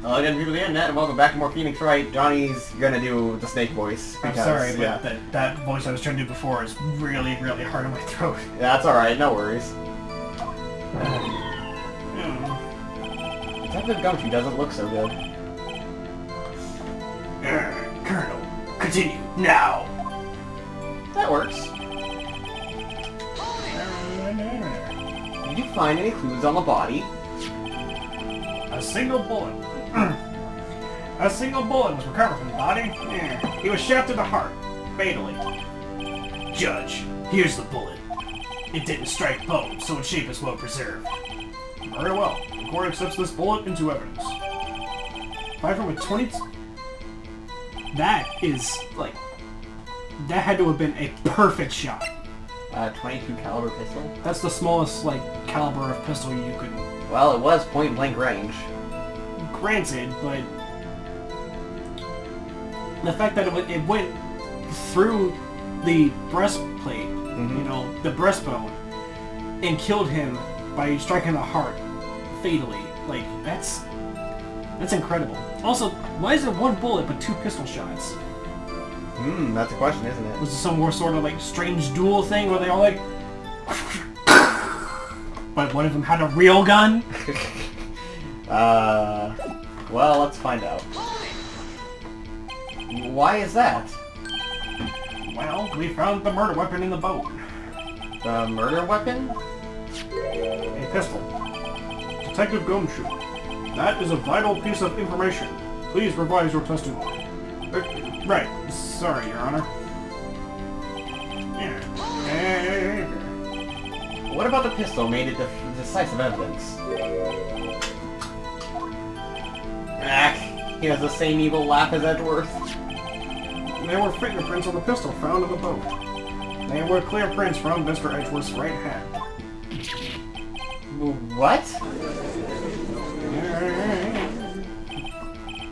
Hello again, people of the internet, and welcome back to more Phoenix Wright. Johnny's gonna do the snake voice. Because, I'm sorry, but that voice I was trying to do before is really, really hard on my throat. Yeah, that's alright, no worries. Detective Gumshoe doesn't look so good. Colonel, continue, now! That works. Did you find any clues on the body? A single bullet. A single bullet was recovered from the body. He was shot through the heart, fatally. Judge, here's the bullet. It didn't strike bone, so its shape is well preserved. Very well. The court accepts this bullet into evidence. Fired with 20... That is, like... That had to have been a perfect shot. 22 caliber pistol? That's the smallest, like, caliber of pistol you could... Well, it was point blank range. Granted, but... The fact that it went through the breastplate, you know, the breastbone, and killed him by striking the heart fatally. Like, that's incredible. Also, why is it one bullet but two pistol shots? That's a question, isn't it? Was it some more sort of, like, strange duel thing where they all, like... But one of them had a real gun? Well, let's find out. Why is that? Well, we found the murder weapon in the boat. The murder weapon? A pistol. Detective Gumshoe, that is a vital piece of information. Please revise your testimony. Right. Sorry, Your Honor. What about the pistol made it decisive evidence? He has the same evil laugh as Edgeworth. There were fingerprints on the pistol found in the boat. They were clear prints from Mr. Edgeworth's right hand. What?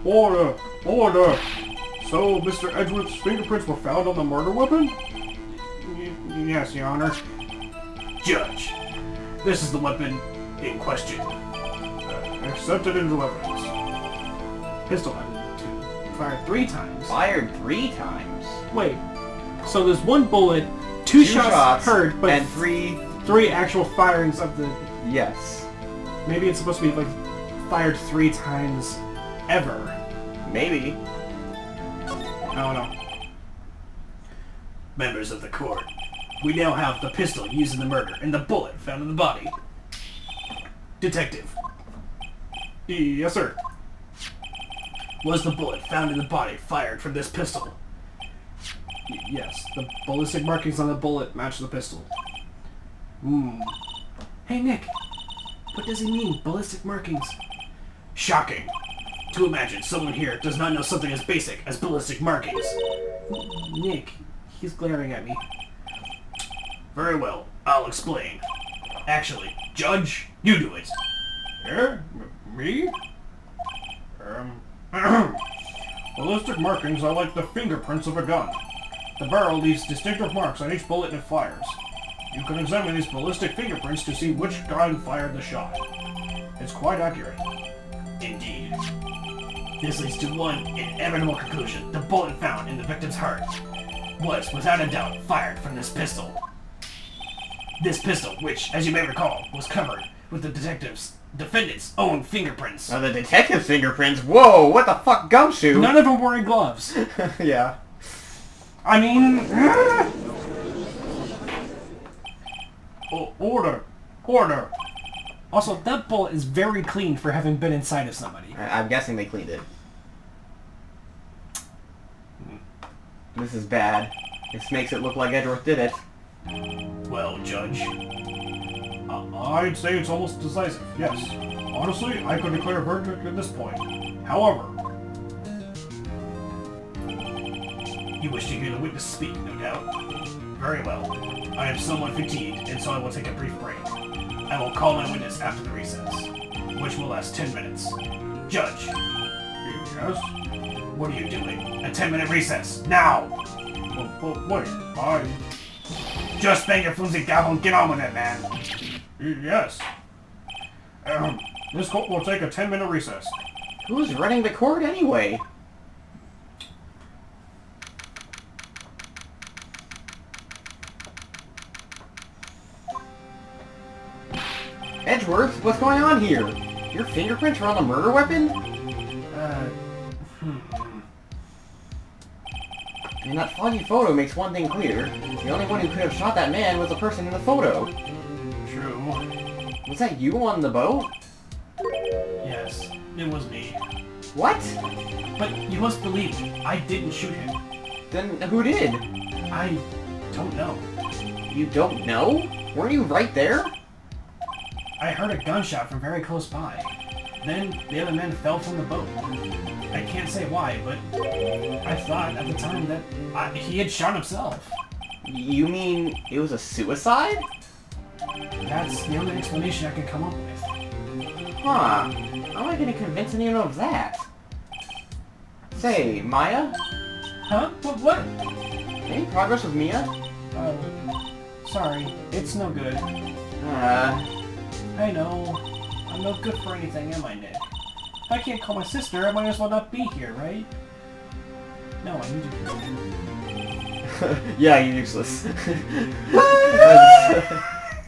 Order! Order! So, Mr. Edgeworth's fingerprints were found on the murder weapon? Yes, Your Honor. Judge, this is the weapon in question. Accepted into evidence. Pistol had fired 3 times. Fired 3 times? Wait, so there's one bullet, two shots heard, but and three actual firings of the... Yes. Maybe it's supposed to be, like, fired 3 times ever. Maybe. I don't know. Members of the court, we now have the pistol used in the murder and the bullet found in the body. Detective. Yes, sir. Was the bullet found in the body fired from this pistol? Yes. The ballistic markings on the bullet match the pistol. Hey, Nick. What does he mean, ballistic markings? Shocking. To imagine someone here does not know something as basic as ballistic markings. Nick, he's glaring at me. Very well, I'll explain. Actually, Judge, you do it. Me? Ballistic markings are like the fingerprints of a gun. The barrel leaves distinctive marks on each bullet it fires. You can examine these ballistic fingerprints to see which gun fired the shot. It's quite accurate. Indeed. This leads to one inevitable conclusion. The bullet found in the victim's heart was, without a doubt, fired from this pistol. This pistol, which, as you may recall, was covered with the defendant's own fingerprints. Now the detective's fingerprints? Whoa, what the fuck, Gumshoe? None of them wearing gloves. Yeah. I mean... Order. Order. Also, that bullet is very clean for having been inside of somebody. I'm guessing they cleaned it. This is bad. This makes it look like Edgeworth did it. Well, Judge, I'd say it's almost decisive, yes. Honestly, I could declare a verdict at this point. However... You wish to hear the witness speak, no doubt? Very well. I am somewhat fatigued, and so I will take a brief break. I will call my witness after the recess, which will last 10 minutes. Judge. Yes? What are you doing? A 10-minute recess, now! Wait, Just bang your flimsy gavel and get on with it, man! Yes. This court will take a 10-minute recess. Who's running the court anyway? Edgeworth, what's going on here? Your fingerprints are on the murder weapon? And that foggy photo makes one thing clear. The only one who could have shot that man was the person in the photo. True. Was that you on the boat? Yes, it was me. What? But you must believe me, I didn't shoot him. Then who did? I don't know. You don't know? Weren't you right there? I heard a gunshot from very close by. Then the other man fell from the boat. I can't say why, but I thought at the time that he had shot himself. You mean it was a suicide? That's the only explanation I can come up with. Huh. How am I gonna convince anyone of that? Say, Maya? Huh? What? Any progress with Mia? Sorry. It's no good. I know. I'm no good for anything, am I, Nick? If I can't call my sister, I might as well not be here, right? No, I need you. Yeah, you're useless.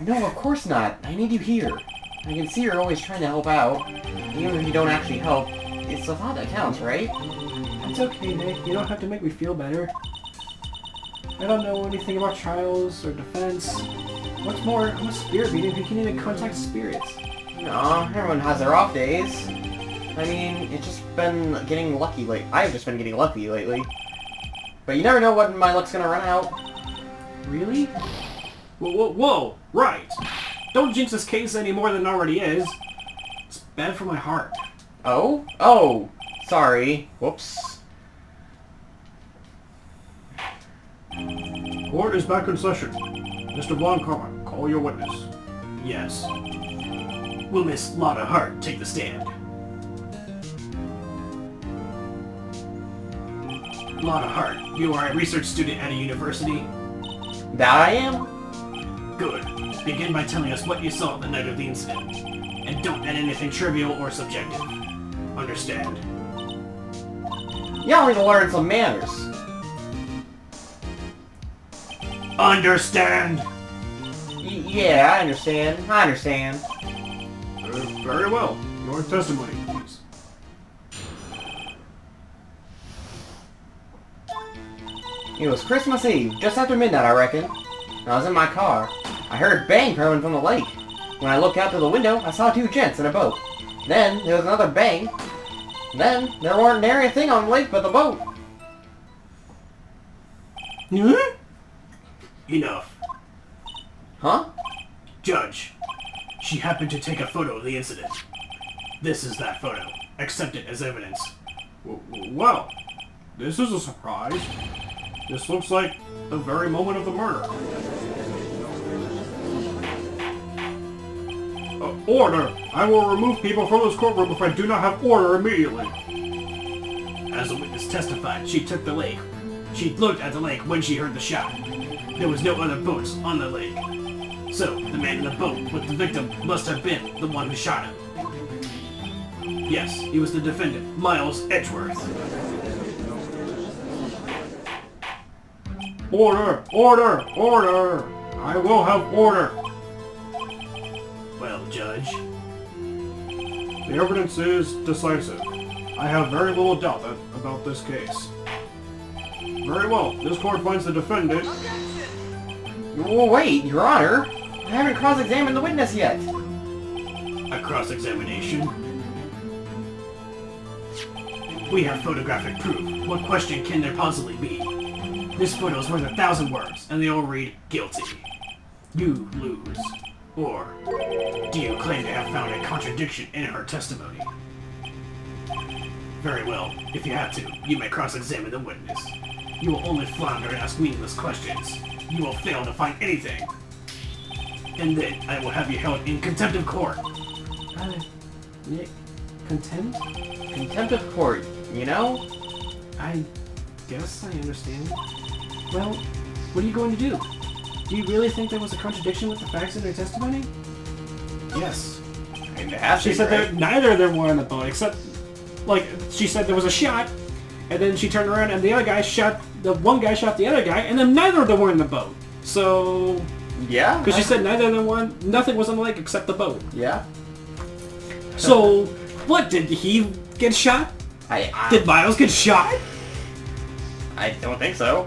No, of course not. I need you here. I can see you're always trying to help out. Even if you don't actually help, it's the thought that counts, right? It's okay, Nick. You don't have to make me feel better. I don't know anything about trials or defense. What's more, I'm a spirit being who can even contact spirits. No, everyone has their off days. I mean, it's just been getting lucky lately. I've just been getting lucky lately. But you never know when my luck's gonna run out. Really? Whoa! Right! Don't jinx this case any more than it already is. It's bad for my heart. Oh? Oh! Sorry. Whoops. Court is back in session. Mr. Blancard, call your witness. Yes. Will Miss Lotta Hart take the stand? Lotta Hart, you are a research student at a university? That I am? Good. Begin by telling us what you saw the night of the incident. And don't add anything trivial or subjective. Understand? Y'all need to learn some manners. Understand? Yeah, I understand. I understand. Very well. Your testimony, please. It was Christmas Eve, just after midnight, I reckon. I was in my car. I heard a bang coming from the lake. When I looked out to the window, I saw two gents in a boat. Then, there was another bang. Then, there weren't nary a thing on the lake but the boat. Enough. Huh? Judge, she happened to take a photo of the incident. This is that photo. Accept it as evidence. Well, this is a surprise. This looks like the very moment of the murder. Order! I will remove people from this courtroom if I do not have order immediately. As the witness testified, she took the lake. She looked at the lake when she heard the shot. There was no other boats on the lake. So, the man in the boat with the victim must have been the one who shot him. Yes, he was the defendant, Miles Edgeworth. Order! Order! Order! I will have order! Well, Judge. The evidence is decisive. I have very little doubt about this case. Very well. This court finds the defendant... Well, wait, Your Honor. I haven't cross-examined the witness yet. A cross-examination? We have photographic proof. What question can there possibly be? This photo is worth 1,000 words, and they all read guilty. You lose. Or, do you claim to have found a contradiction in her testimony? Very well. If you have to, you may cross-examine the witness. You will only flounder and ask meaningless questions. You will fail to find anything. And then I will have you held in contempt of court. Nick, contempt? Contempt of court, you know? I guess I understand. Well, what are you going to do? Do you really think there was a contradiction with the facts in her testimony? Yes. And it has to She be, said right? that neither of them were on the boat, except like, she said there was a shot, and then she turned around and the one guy shot the other guy, and then neither of them were in the boat. So... Yeah? Because she said neither of them were, nothing was on the lake except the boat. Yeah. So, what, did he get shot? Did Miles get shot? I don't think so.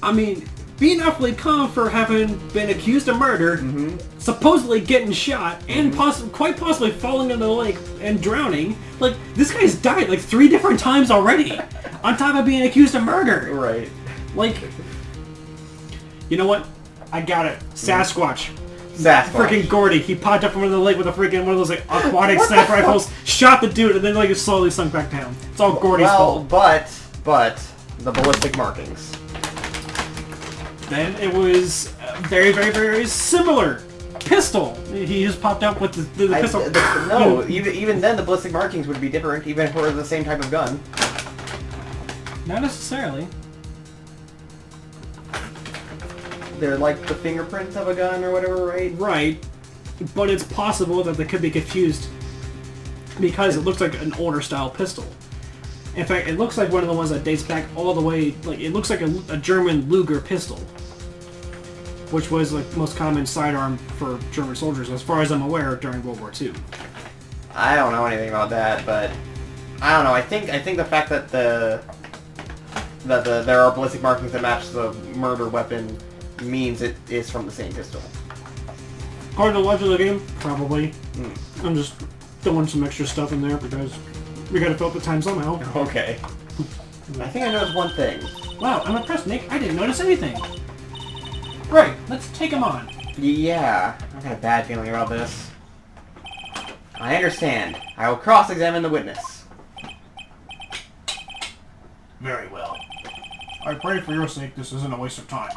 I mean, being awfully calm for having been accused of murder, supposedly getting shot, and quite possibly falling into the lake and drowning. Like, this guy's died like 3 different times already, on top of being accused of murder. Right. Like, you know what? I got it. Sasquatch. Freaking Gordy. He popped up from under the lake with a freaking one of those like aquatic sniper rifles, shot the dude, and then like it slowly sunk back down. It's all Gordy's fault. But the ballistic markings. Then it was very, very, very similar. Pistol. He just popped up with the pistol. No, even then the ballistic markings would be different, even if it were the same type of gun. Not necessarily. They're like the fingerprints of a gun or whatever, right? Right. But it's possible that they could be confused because it looks like an older style pistol. In fact, it looks like one of the ones that dates back all the way, like, it looks like a German Luger pistol. Which was, like, the most common sidearm for German soldiers, as far as I'm aware, during World War II. I don't know anything about that, but... I don't know, I think the fact that there are ballistic markings that match the murder weapon means it is from the same pistol. According to the legend of the game, probably. I'm just throwing some extra stuff in there because we gotta fill up the time somehow. Okay. I think I noticed one thing. Wow, I'm impressed, Nick. I didn't notice anything. Right, let's take him on. Yeah, I got a bad feeling about this. I understand. I will cross-examine the witness. Very well. I pray for your sake this isn't a waste of time.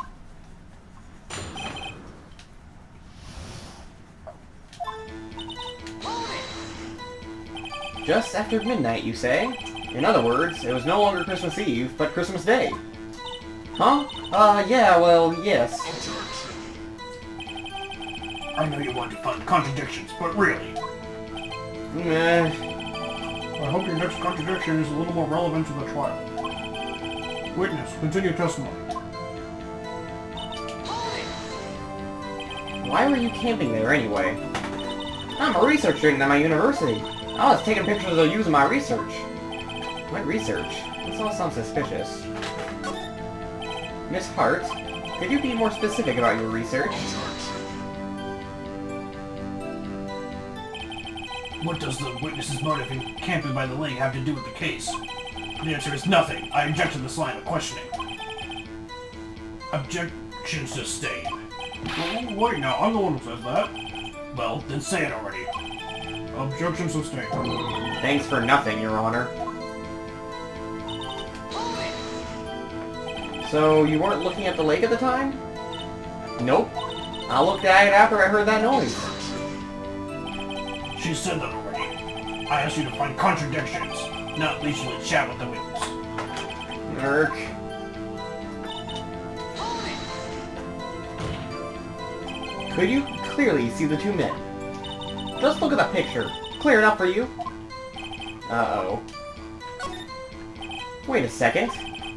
Just after midnight, you say? In other words, it was no longer Christmas Eve, but Christmas Day. Huh? Yeah, well, yes. I know you want to find contradictions, but really... I hope your next contradiction is a little more relevant to the trial. Witness, continue testimony. Why were you camping there anyway? I'm a research student at my university. I was taking pictures of you in my research. What research? This all sounds suspicious. Miss Hart, could you be more specific about your research? What does the witness's motive in camping by the lake have to do with the case? The answer is nothing. I object to this line of questioning. Objection sustained. Oh, wait now, I'm the one who says that. Well, then say it already. Objection sustained. Thanks for nothing, Your Honor. So, you weren't looking at the lake at the time? Nope. I looked at it after I heard that noise. She said that already. I asked you to find contradictions, not leisurely chat with the witness. Nerk. Could you clearly see the two men? Just look at the picture. Clear enough for you? Uh-oh. Wait a second.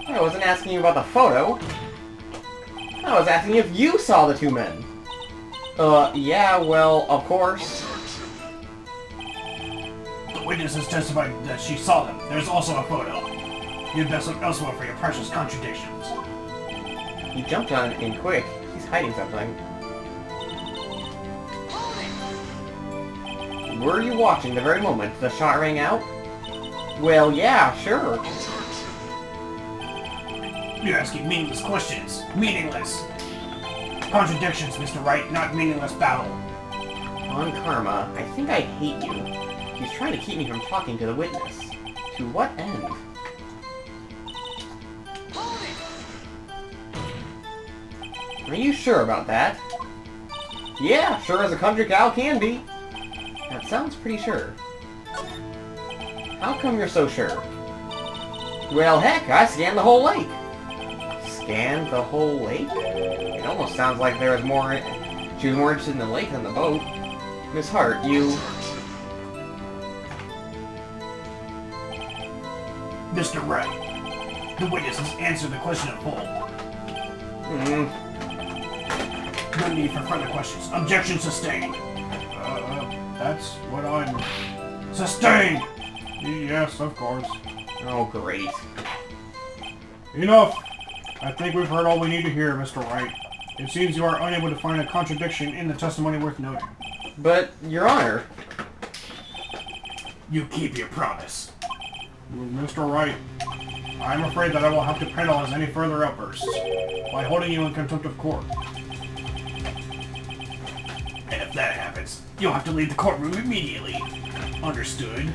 I wasn't asking you about the photo. I was asking if you saw the two men. Yeah, well, of course. The witness has testified that she saw them. There's also a photo. You'd best look elsewhere for your precious contradictions. He jumped on in quick. He's hiding something. Were you watching the very moment the shot rang out? Well, yeah, sure. You're asking meaningless questions. Meaningless. Contradictions, Mr. Wright, not meaningless babble. On karma, I think I hate you. He's trying to keep me from talking to the witness. To what end? Are you sure about that? Yeah, sure as a country cow can be. That sounds pretty sure. How come you're so sure? Well, heck, I scanned the whole lake. Scanned the whole lake? It almost sounds like there was more... She was more interested in the lake than the boat. Miss Hart, you... Mr. Wright, the witnesses answered the question in full. No need for further questions. Objection sustained. That's what I'm... Sustained! Yes, of course. Oh, great. Enough! I think we've heard all we need to hear, Mr. Wright. It seems you are unable to find a contradiction in the testimony worth noting. But, Your Honor... You keep your promise. Mr. Wright, I'm afraid that I will have to penalize any further outbursts by holding you in contempt of court. And if that happens, you'll have to leave the courtroom immediately. Understood?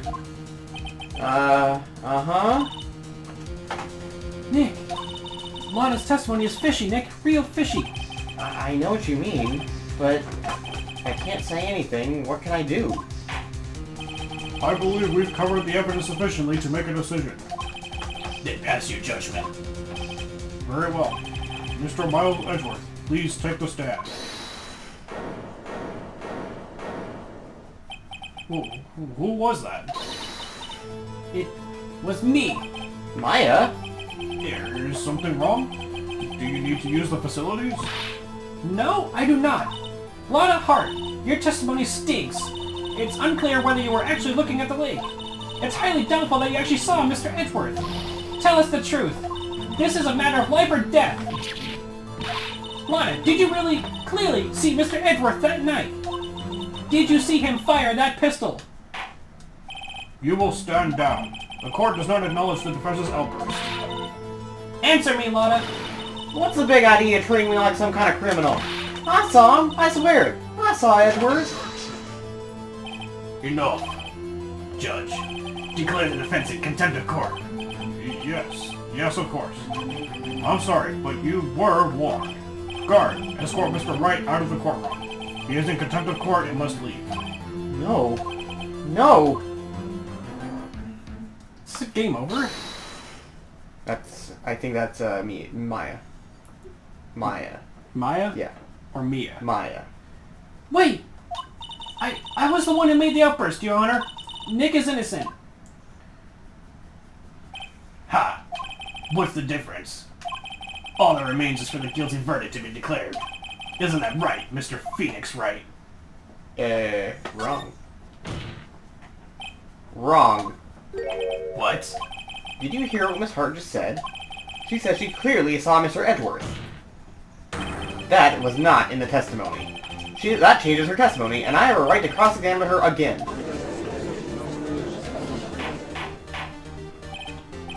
Uh-huh. Nick, Lotta's testimony is fishy, Nick. Real fishy. I know what you mean, but I can't say anything. What can I do? I believe we've covered the evidence sufficiently to make a decision. Then pass your judgment. Very well. Mr. Miles Edgeworth, please take the stand. Who was that? It was me. Maya? Is something wrong? Do you need to use the facilities? No, I do not. Lotta Hart, your testimony stinks. It's unclear whether you were actually looking at the lake. It's highly doubtful that you actually saw Mr. Edgeworth. Tell us the truth. This is a matter of life or death. Lotta, did you really, clearly see Mr. Edgeworth that night? Did you see him fire that pistol? You will stand down. The court does not acknowledge the defense's outburst. Answer me, Lotta. What's the big idea treating me like some kind of criminal? I saw him. I swear it. I saw Edgeworth. Enough. Judge, declare the defense in contempt of court. Yes. Yes, of course. I'm sorry, but you were warned. Guard, escort Mr. Wright out of the courtroom. He is in contempt of court and must leave. No. No! Is it game over? I think that's, Maya. Maya. Maya? Yeah. Or Mia? Maya. Wait! I was the one who made the outburst, Your Honor. Nick is innocent. Ha! What's the difference? All that remains is for the guilty verdict to be declared. Isn't that right, Mr. Phoenix Wright? Wrong. Wrong. What? Did you hear what Miss Hart just said? She said she clearly saw Mr. Edgeworth. That was not in the testimony. That changes her testimony, and I have a right to cross-examine her again.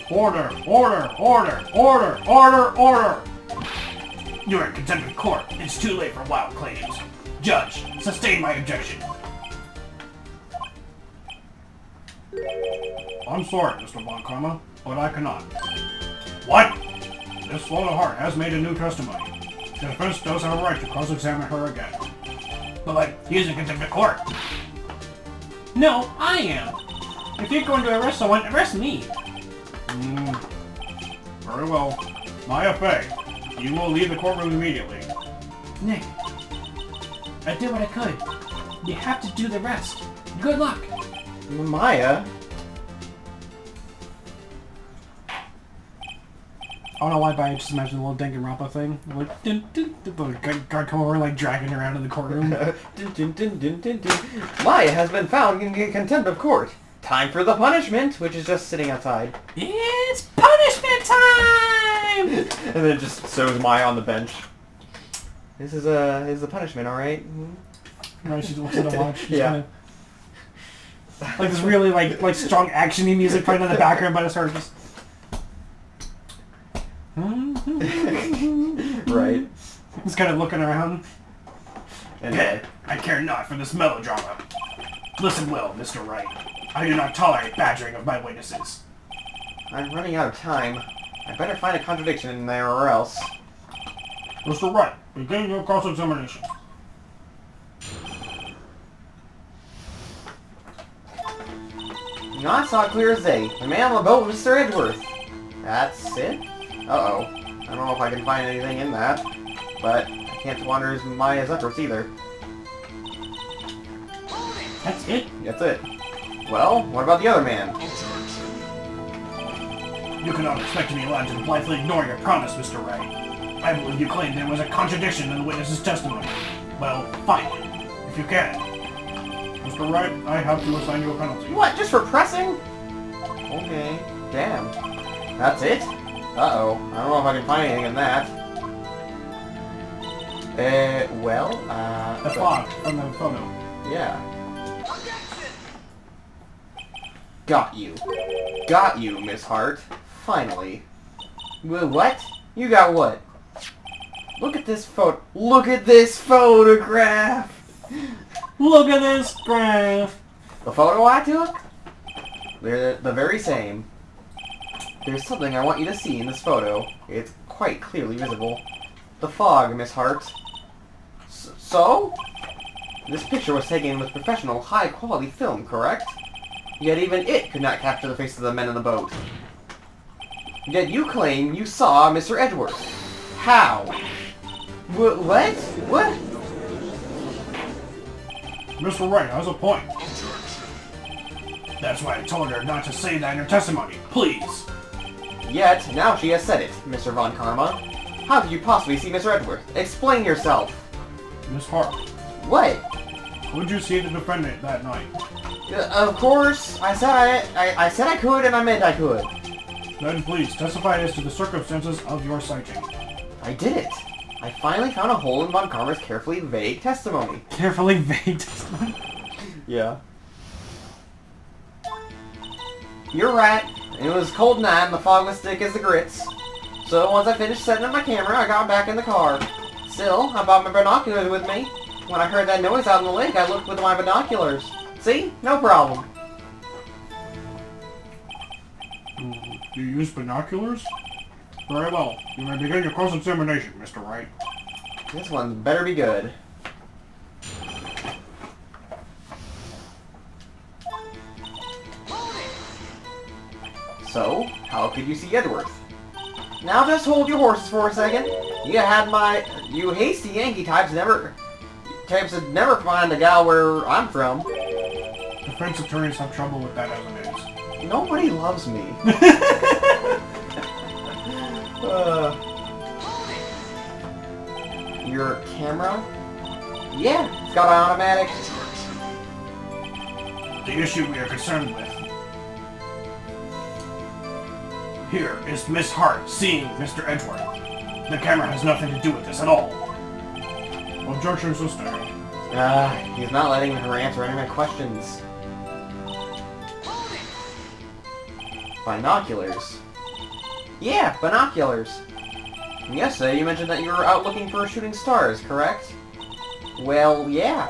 Order! Order! Order! Order! Order! Order! You're in contempt of court. It's too late for wild claims. Judge, sustain my objection. I'm sorry, Mr. Von Karma, but I cannot. What? Miss Lotta Hart has made a new testimony. The defense does have a right to cross-examine her again. But he's in contempt of court. No, I am. If you're going to arrest someone, arrest me. Very well. Maya Fey, you will leave the courtroom immediately. Nick, I did what I could. You have to do the rest. Good luck. Maya? I don't know why, but I just imagine the little Danganronpa thing. Like, dun, dun, dun, the guard come over, like, dragging her around in the courtroom. Dun, dun, dun, dun, dun, dun. Maya has been found in contempt of court. Time for the punishment, which is just sitting outside. It's punishment time! And then just shows Maya on the bench. This is the punishment, alright? Right, she wants to watch. She's Yeah. Kinda, like this really like strong action-y music playing in the background, but it's her just. Right. Just kind of looking around. And I care not for this melodrama. Listen well, Mr. Wright. I do not tolerate badgering of my witnesses. I'm running out of time. I better find a contradiction in there or else. Mr. Wright, begin your cross-examination. I saw it clear as day. The man on the boat was Mr. Edgeworth. That's it? Uh-oh. I don't know if I can find anything in that. But I can't wonder if Maya's efforts either. That's it? That's it. Well, what about the other man? You cannot expect me allowed to blithely ignore your promise, Mr. Wright. I believe you claimed there was a contradiction in the witness's testimony. Well, fine, if you can. Mr. Wright, I have to assign you a penalty. What, just for pressing? Okay, damn. That's it? Uh-oh, I don't know if I can find anything in that. The fog from the photo. Yeah. Got you. Got you, Miss Hart. Finally. What? You got what? Look at this photo. Look at this photograph! Look at this graph! The photo I took? They're the very same. There's something I want you to see in this photo. It's quite clearly visible. The fog, Miss Hart. So? This picture was taken with professional, high-quality film, correct? Yet even it could not capture the faces of the men in the boat. Yet you claim you saw Mr. Edwards. How? What? What? Mr. Wright has a point. That's why I told her not to say that in her testimony. Please. Yet, now she has said it, Mr. Von Karma. How could you possibly see Mr. Edwards? Explain yourself. Miss Hart, What? would you see the defendant that night? Of course. I said I could, and I meant I could. Then please testify as to the circumstances of your sighting. I did it. I finally found a hole in Von Karma's carefully vague testimony. Carefully vague testimony? Yeah. You're right. It was a cold night and the fog was thick as the grits. So once I finished setting up my camera, I got back in the car. Still, I brought my binoculars with me. When I heard that noise out in the lake, I looked with my binoculars. See? No problem. Do you use binoculars? Very well. You may begin your cross-examination, Mr. Wright. This one better be good. So, how could you see Edworth? Now just hold your horses for a second. You hasty Yankee types that never find a gal where I'm from. Defense attorneys have trouble with that as it is. Nobody loves me. Your camera? Yeah, it's got an automatic. The issue we are concerned with here is Miss Hart seeing Mr. Edgeworth. The camera has nothing to do with this at all. Objection sustained. He's not letting her answer any of my questions. Binoculars. Yeah, binoculars. Yesterday you mentioned that you were out looking for shooting stars, correct? Well, yeah.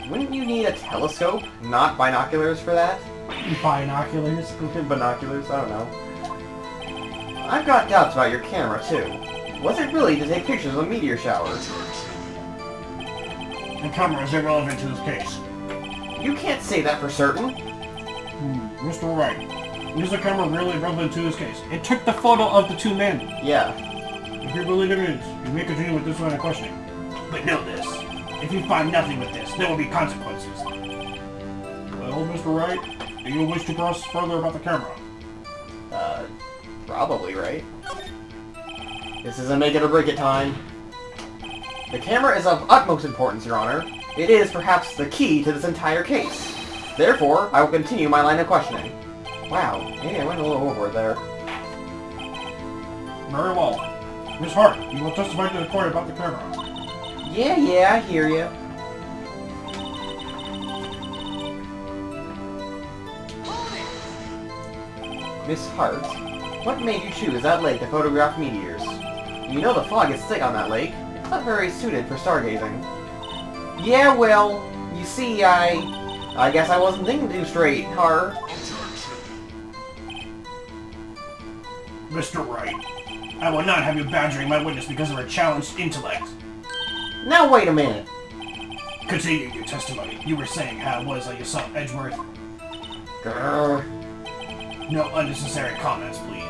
Wouldn't you need a telescope, not binoculars for that? Binoculars? Binoculars? I don't know. I've got doubts about your camera, too. Was it really to take pictures of a meteor shower? The camera is irrelevant to this case. You can't say that for certain. Mr. Wright, is the camera really relevant to this case? It took the photo of the two men. Yeah. If you believe it is, you may continue with this line of questioning. But know this. If you find nothing with this, there will be consequences. Well, Mr. Wright, do you wish to press further about the camera? Probably, right? This isn't make it or break it time. The camera is of utmost importance, Your Honor. It is, perhaps, the key to this entire case. Therefore, I will continue my line of questioning. Wow, maybe I went a little overboard there. Very well. Miss Hart, you will testify to the court about the camera. Yeah, I hear you. Miss Hart, what made you choose that lake to photograph meteors? You know the fog is thick on that lake. It's not very suited for stargazing. Yeah, well, you see, I guess I wasn't thinking too straight, huh? Mr. Wright, I will not have you badgering my witness because of her challenged intellect. Now wait a minute. Continue your testimony. You were saying how it was that you saw Edgeworth. Grr. No unnecessary comments, please.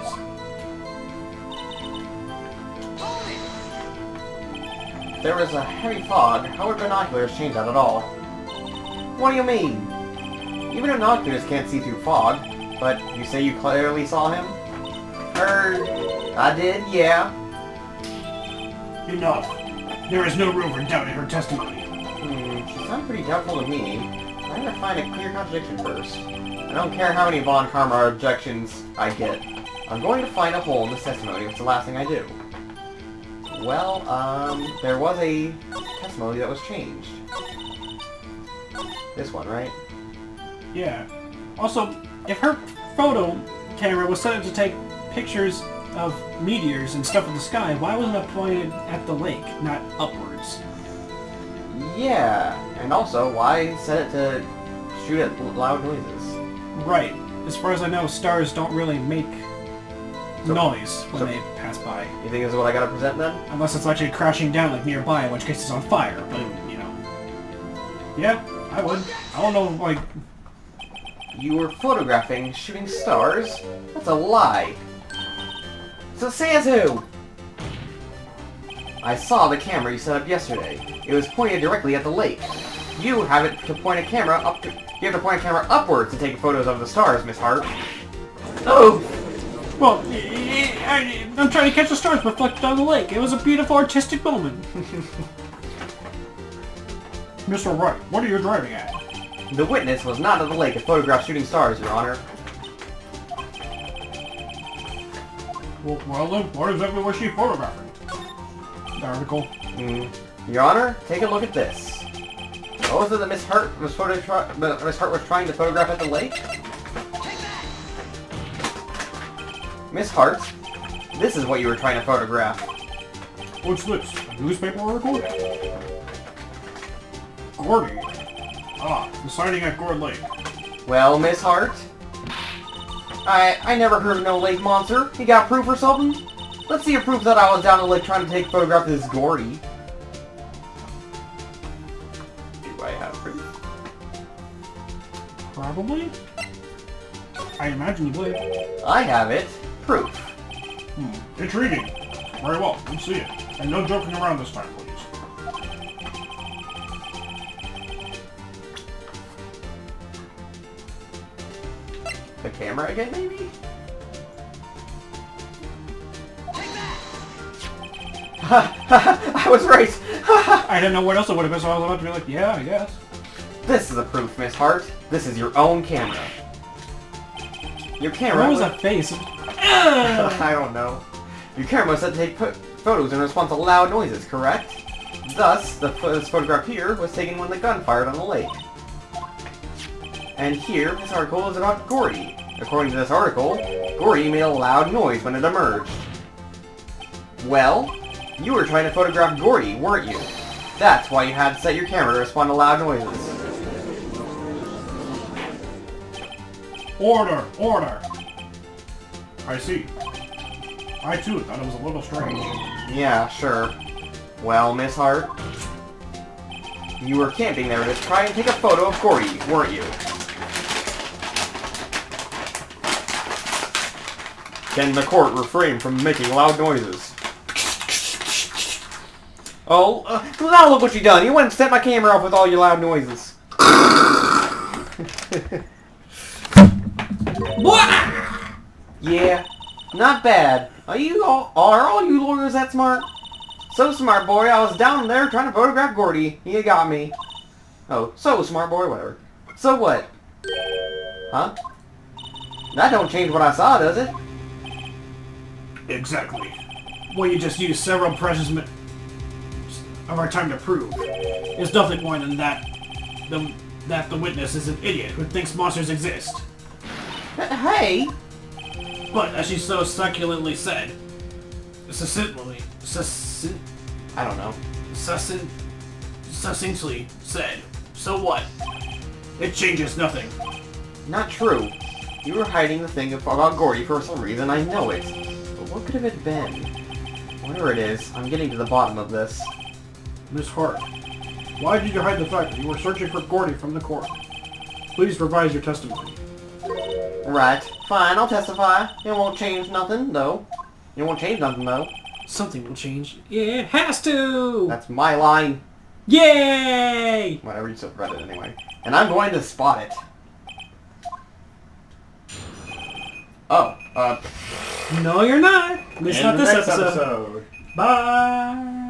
If there was a heavy fog, how would binoculars change that at all? What do you mean? Even binoculars can't see through fog. But you say you clearly saw him? I did, yeah. Enough. There is no room for doubt in her testimony. She sounded pretty doubtful to me. I gotta find a clear contradiction first. I don't care how many Von Karma objections I get. I'm going to find a hole in this testimony. It's the last thing I do. Well, there was a testimony that was changed. This one, right? Yeah. Also, if her photo camera was set up to take pictures of meteors and stuff in the sky, why wasn't it pointed at the lake, not upwards? Yeah, and also, why set it to shoot at loud noises? Right. As far as I know, stars don't really make noise when they pass by. You think this is what I gotta present then? Unless it's actually crashing down like nearby, in which case it's on fire, but, you know. Yeah, I would. I don't know, like... You were photographing shooting stars? That's a lie. So says who? I saw the camera you set up yesterday. It was pointed directly at the lake. You have it to point a camera up to... You have to point a camera upwards to take photos of the stars, Miss Hart. Oh! Well, I'm trying to catch the stars reflected on the lake. It was a beautiful artistic moment. Mr. Wright, what are you driving at? The witness was not at the lake to photograph shooting stars, Your Honor. Well then, what exactly was she photographing? The article. Your Honor, take a look at this. What was it that Miss Hart was trying to photograph at the lake? Miss Hart, this is what you were trying to photograph. What's this? A newspaper article? Gordy. Ah, the sighting at Gord Lake. Well, Miss Hart, I never heard of no lake monster. You got proof or something? Let's see your proof that I was down the lake trying to take a photograph of this Gordy. Do I have proof? Probably. I imagine you would. I have it. Proof. Intriguing. Very well, let's see it. And no joking around this time, please. The camera again, maybe? I was right! I didn't know what else it would have been, so I was about to be like, yeah, I guess. This is the proof, Miss Hart. This is your own camera. Your camera What was that face? I don't know. Your camera was set to take photos in response to loud noises, correct? Thus, this photograph here was taken when the gun fired on the lake. And here, this article is about Gordy. According to this article, Gordy made a loud noise when it emerged. Well, you were trying to photograph Gordy, weren't you? That's why you had to set your camera to respond to loud noises. Order! Order! I see. I too thought it was a little strange. Yeah, sure. Well, Miss Hart, you were camping there to try and take a photo of Gordy, weren't you? Can the court refrain from making loud noises? Oh, now look what you done. You went and set my camera off with all your loud noises. What? Yeah, not bad. Are all you lawyers that smart? So smart, boy. I was down there trying to photograph Gordy. You got me. Oh, so smart, boy. Whatever. So what? Huh? That don't change what I saw, does it? Exactly. Well, you just used several precious minutes of our time to prove. There's nothing more than that the witness is an idiot who thinks monsters exist. Hey! But, as she so succulently said, I don't know. succinctly said, so what? It changes nothing. Not true. You were hiding the thing about Gordy for some reason, I know it. But what could have it been? Whatever it is, I'm getting to the bottom of this. Miss Hart, why did you hide the fact that you were searching for Gordy from the court? Please revise your testimony. Right. Fine, I'll testify. It won't change nothing, though. It won't change nothing, though. Something will change. Yeah, it has to! That's my line. Yay! Whatever, you still read it anyway. And I'm going to spot it. Oh, No, you're not. At least In not the this next episode. Bye.